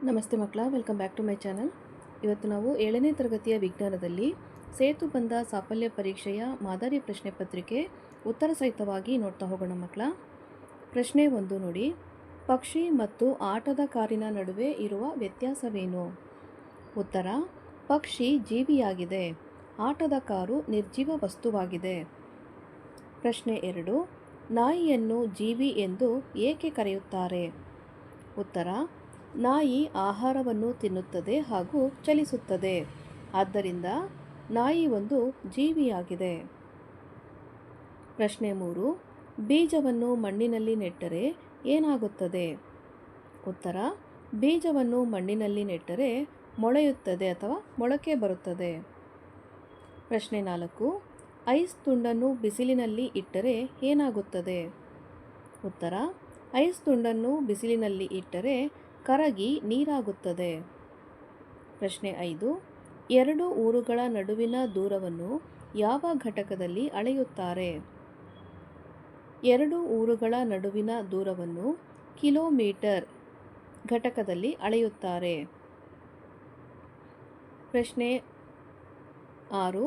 ನಮಸ್ತೆ ಮಕ್ಕಳ, welcome back to my channel. ಇವತ್ತು ನಾವು 7ನೇ ತರಗತಿಯ ವಿಜ್ಞಾನದಲ್ಲಿ ಸೇತುಬಂಧ ಸಾಫಲ್ಯ ಪರೀಕ್ಷೆಯ ಮಾದರಿ ಪ್ರಶ್ನೆ ಪತ್ರಿಕೆ ಉತ್ತರ ಸಹಿತವಾಗಿ ನೋಡ್ತಾ ಹೋಗೋಣ ಮಕ್ಕಳ. ಪ್ರಶ್ನೆ 1 ನೋಡಿ. ಪಕ್ಷಿ ಮತ್ತು ಆಟದ ಕಾರಿನ ನಡುವೆ ಇರುವ ವ್ಯತ್ಯಾಸವೇನು? ಉತ್ತರ: ಪಕ್ಷಿ ಜೀವಿಯಾಗಿದೆ, ಆಟದ ಕಾರು ನಿರ್ಜೀವ ವಸ್ತುವಾಗಿದೆ. ಪ್ರಶ್ನೆ 2. ನಾಯಿಯನ್ನು ಜೀವಿ ಎಂದು ಏಕೆ ಕರೆಯುತ್ತಾರೆ? ಉತ್ತರ: ನಾಯಿ ಆಹಾರವನ್ನು ತಿನ್ನುತ್ತದೆ ಹಾಗೂ ಚಲಿಸುತ್ತದೆ, ಆದ್ದರಿಂದ ನಾಯಿ ಒಂದು ಜೀವಿಯಾಗಿದೆ. ಪ್ರಶ್ನೆ 3. ಬೀಜವನ್ನು ಮಣ್ಣಿನಲ್ಲಿ ನೆಟ್ಟರೆ ಏನಾಗುತ್ತದೆ? ಉತ್ತರ: ಬೀಜವನ್ನು ಮಣ್ಣಿನಲ್ಲಿ ನೆಟ್ಟರೆ ಮೊಳೆಯುತ್ತದೆ ಅಥವಾ ಮೊಳಕೆ ಬರುತ್ತದೆ. ಪ್ರಶ್ನೆ 4. ಐಸ್ ತುಂಡನ್ನು ಬಿಸಿಲಿನಲ್ಲಿ ಇಟ್ಟರೆ ಏನಾಗುತ್ತದೆ? ಉತ್ತರ: ಐಸ್ ತುಂಡನ್ನು ಬಿಸಿಲಿನಲ್ಲಿ ಇಟ್ಟರೆ ಕರಗಿ ನೀರಾಗುತ್ತದೆ. ಪ್ರಶ್ನೆ 5. ಎರಡು ಊರುಗಳ ನಡುವಿನ ದೂರವನ್ನು ಯಾವ ಘಟಕದಲ್ಲಿ ಅಳೆಯುತ್ತಾರೆ? ಎರಡು ಊರುಗಳ ನಡುವಿನ ದೂರವನ್ನು ಕಿಲೋಮೀಟರ್ ಘಟಕದಲ್ಲಿ ಅಳೆಯುತ್ತಾರೆ. ಪ್ರಶ್ನೆ 6.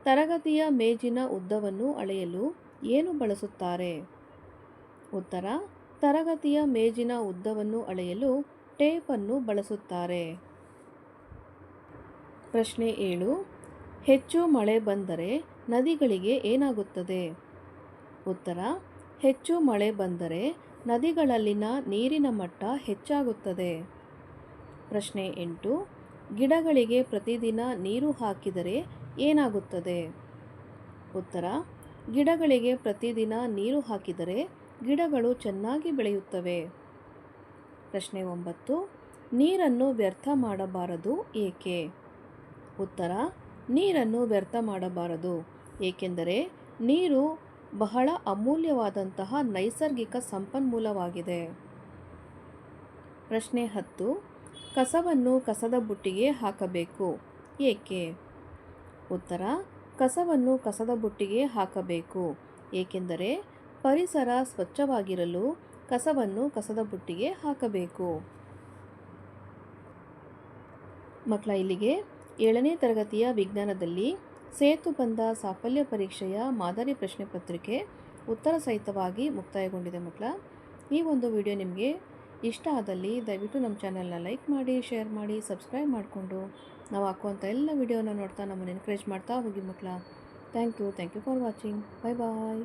ತರಗತಿಯ ಮೇಜಿನ ಉದ್ದವನ್ನು ಅಳೆಯಲು ಏನು ಬಳಸುತ್ತಾರೆ? ಉತ್ತರ: ತರಗತಿಯ ಮೇಜಿನ ಉದ್ದವನ್ನು ಅಳೆಯಲು ಟೇಪನ್ನು ಬಳಸುತ್ತಾರೆ. ಪ್ರಶ್ನೆ 7. ಹೆಚ್ಚು ಮಳೆ ಬಂದರೆ ನದಿಗಳಿಗೆ ಏನಾಗುತ್ತದೆ? ಉತ್ತರ: ಹೆಚ್ಚು ಮಳೆ ಬಂದರೆ ನದಿಗಳಲ್ಲಿನ ನೀರಿನ ಮಟ್ಟ ಹೆಚ್ಚಾಗುತ್ತದೆ. ಪ್ರಶ್ನೆ 8. ಗಿಡಗಳಿಗೆ ಪ್ರತಿದಿನ ನೀರು ಹಾಕಿದರೆ ಏನಾಗುತ್ತದೆ? ಉತ್ತರ: ಗಿಡಗಳಿಗೆ ಪ್ರತಿದಿನ ನೀರು ಹಾಕಿದರೆ ಗಿಡಗಳು ಚೆನ್ನಾಗಿ ಬೆಳೆಯುತ್ತವೆ. ಪ್ರಶ್ನೆ 9. ನೀರನ್ನು ವ್ಯರ್ಥ ಮಾಡಬಾರದು ಏಕೆ? ಉತ್ತರ: ನೀರನ್ನು ವ್ಯರ್ಥ ಮಾಡಬಾರದು ಏಕೆಂದರೆ ನೀರು ಬಹಳ ಅಮೂಲ್ಯವಾದಂತಹ ನೈಸರ್ಗಿಕ ಸಂಪನ್ಮೂಲವಾಗಿದೆ. ಪ್ರಶ್ನೆ 10. ಕಸವನ್ನು ಕಸದ ಬುಟ್ಟಿಗೆ ಹಾಕಬೇಕು ಏಕೆ? ಉತ್ತರ: ಕಸವನ್ನು ಕಸದ ಬುಟ್ಟಿಗೆ ಹಾಕಬೇಕು ಏಕೆಂದರೆ ಪರಿಸರ ಸ್ವಚ್ಛವಾಗಿರಲು ಕಸವನ್ನು ಕಸದ ಬುಟ್ಟಿಗೆ ಹಾಕಬೇಕು. ಮಕ್ಕಳ, ಇಲ್ಲಿಗೆ 7ನೇ ತರಗತಿಯ ವಿಜ್ಞಾನದಲ್ಲಿ ಸೇತುಬಂಧ ಸಾಫಲ್ಯ ಪರೀಕ್ಷೆಯ ಮಾದರಿ ಪ್ರಶ್ನೆ ಪತ್ರಿಕೆ ಉತ್ತರ ಸಹಿತವಾಗಿ ಮುಕ್ತಾಯಗೊಂಡಿದೆ. ಮಕ್ಕಳ, ಈ ಒಂದು ವಿಡಿಯೋ ನಿಮಗೆ ಇಷ್ಟ ಆದಲ್ಲಿ ದಯವಿಟ್ಟು ನಮ್ಮ ಚಾನಲ್ನ ಲೈಕ್ ಮಾಡಿ, ಶೇರ್ ಮಾಡಿ, ಸಬ್ಸ್ಕ್ರೈಬ್ ಮಾಡಿಕೊಂಡು ನಾವು ಹಾಕುವಂಥ ಎಲ್ಲ ವಿಡಿಯೋನ ನೋಡ್ತಾ ನಮ್ಮನ್ನು ಎನ್ಕರೇಜ್ ಮಾಡ್ತಾ ಹೋಗಿ ಮಕ್ಕಳ. Thank you for watching. Bye bye.